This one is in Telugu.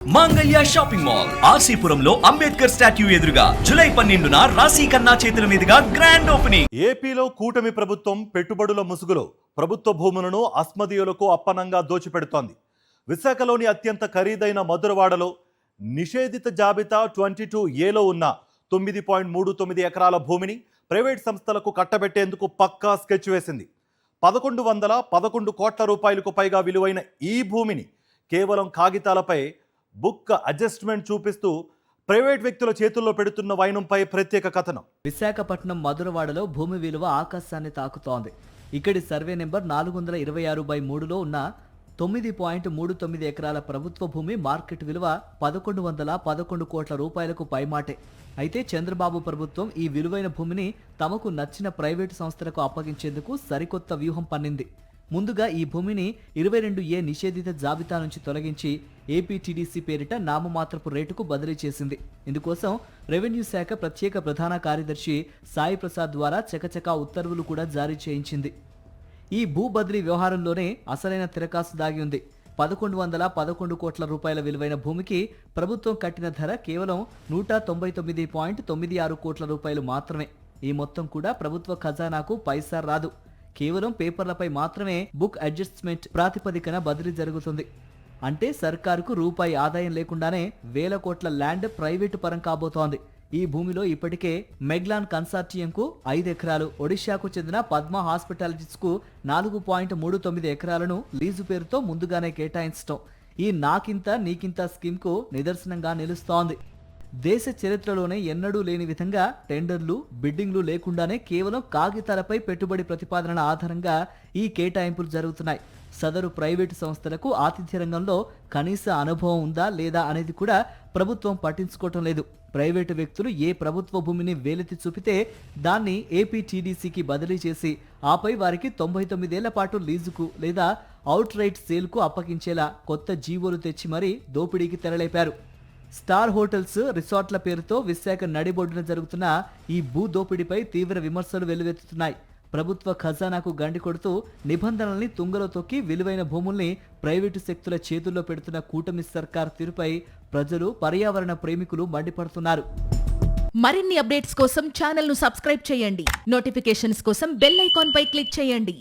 మాంగళ్య షాపింగ్ మాల్ ఆర్సీపురంలో అంబేద్కర్ స్టాట్యూ ఎదురుగా జూలై 12న రాశి ఖన్నా చేతుల మీదుగా గ్రాండ్ ఓపెనింగ్. ఏపీలో కూటమి ప్రభుత్వం పెట్టుబడుల ముసుగులో ప్రభుత్వ భూములను అస్మదీయులకు అప్పనంగా దోచిపెడుతోంది. విశాఖలోని అత్యంత ఖరీదైన మధురవాడలో నిషేధిత జాబితా 22A ఉన్న 9.39 ఎకరాల భూమిని ప్రైవేట్ సంస్థలకు కట్టబెట్టేందుకు పక్కా స్కెచ్ వేసింది. 1111 కోట్ల రూపాయలకు పైగా విలువైన ఈ భూమిని కేవలం కాగితాలపై బుక్ అడ్జస్ట్మెంట్ చూపిస్తూ ప్రైవేట్ వ్యక్తుల చేతుల్లో పెడుతున్న వైనంపై ప్రత్యేక కథనం. విశాఖపట్నం మధురవాడలో భూమి విలువ ఆకాశాన్ని తాకుతోంది. ఇక్కడి సర్వే నెంబర్ 426/3లో ఉన్న 9.39 ఎకరాల ప్రభుత్వ భూమి మార్కెట్ విలువ 1111 కోట్ల రూపాయలకు పైమాటే. అయితే చంద్రబాబు ప్రభుత్వం ఈ విలువైన భూమిని తమకు నచ్చిన ప్రైవేటు సంస్థలకు అప్పగించేందుకు సరికొత్త వ్యూహం పన్నింది. ముందుగా ఈ భూమిని 22A నిషేధిత జాబితా నుంచి తొలగించి ఏపీటీడీసీ పేరిట నామమాత్రపు రేటుకు బదిలీ చేసింది. ఇందుకోసం రెవెన్యూ శాఖ ప్రత్యేక ప్రధాన కార్యదర్శి సాయి ప్రసాద్ ద్వారా చకచకా ఉత్తర్వులు కూడా జారీ చేయించింది. ఈ భూ బదిలీ వ్యవహారంలోనే అసలైన తిరకాసు దాగి ఉంది. 1111 కోట్ల రూపాయల విలువైన భూమికి ప్రభుత్వం కట్టిన ధర కేవలం 199.96 కోట్ల రూపాయలు మాత్రమే. ఈ మొత్తం కూడా ప్రభుత్వ ఖజానాకు పైసా రాదు. కేవలం పేపర్లపై మాత్రమే బుక్ అడ్జస్ట్మెంట్ ప్రాతిపదికన బదిలీ జరుగుతుంది. అంటే సర్కారుకు రూపాయి ఆదాయం లేకుండానే వేల కోట్ల ల్యాండ్ ప్రైవేటు పరం కాబోతోంది. ఈ భూమిలో ఇప్పటికే మెగ్లాన్ కన్సార్టియంకు 5 ఎకరాలు, ఒడిశాకు చెందిన పద్మ హాస్పిటాలిటీస్కు 4.39 ఎకరాలను లీజు పేరుతో ముందుగానే కేటాయించడం ఈ నాకింత నీకింత స్కీమ్కు నిదర్శనంగా నిలుస్తోంది. దేశ చరిత్రలోనే ఎన్నడూ లేని విధంగా టెండర్లు, బిడ్డింగ్లు లేకుండానే కేవలం కాగితాలపై పెట్టుబడి ప్రతిపాదనల ఆధారంగా ఈ కేటాయింపులు జరుగుతున్నాయి. సదరు ప్రైవేటు సంస్థలకు ఆతిథ్య రంగంలో కనీస అనుభవం ఉందా లేదా అనేది కూడా ప్రభుత్వం పట్టించుకోవటం లేదు. ప్రైవేటు వ్యక్తులు ఏ ప్రభుత్వ భూమిని వేలెత్తి చూపితే దాన్ని ఏపీటీడీసీకి బదిలీ చేసి ఆపై వారికి 99 ఏళ్ల పాటు లీజుకు లేదా అవుట్ రైట్ సేల్కు అప్పగించేలా కొత్త జీవోలు తెచ్చి మరీ దోపిడీకి తెరలేపారు. స్టార్ హోటల్స్, రిసార్ట్ల పేరుతో విశాఖ నడిబొడ్డున జరుగుతున్న ఈ భూ దోపిడీపై తీవ్ర విమర్శలు వెల్లువెత్తుతున్నాయి. ప్రభుత్వ ఖజానాకు గండి కొడుతూ నిబంధనల్ని తుంగలో తొక్కి విలువైన భూముల్ని ప్రైవేటు శక్తుల చేతుల్లో పెడుతున్న కూటమి సర్కార్ తీరుపై ప్రజలు, పర్యావరణ ప్రేమికులు మండిపడుతున్నారు. మరిన్ని అప్డేట్స్ కోసం ఛానల్ ను సబ్స్క్రైబ్ చేయండి. నోటిఫికేషన్స్ కోసం బెల్ ఐకాన్ పై క్లిక్ చేయండి.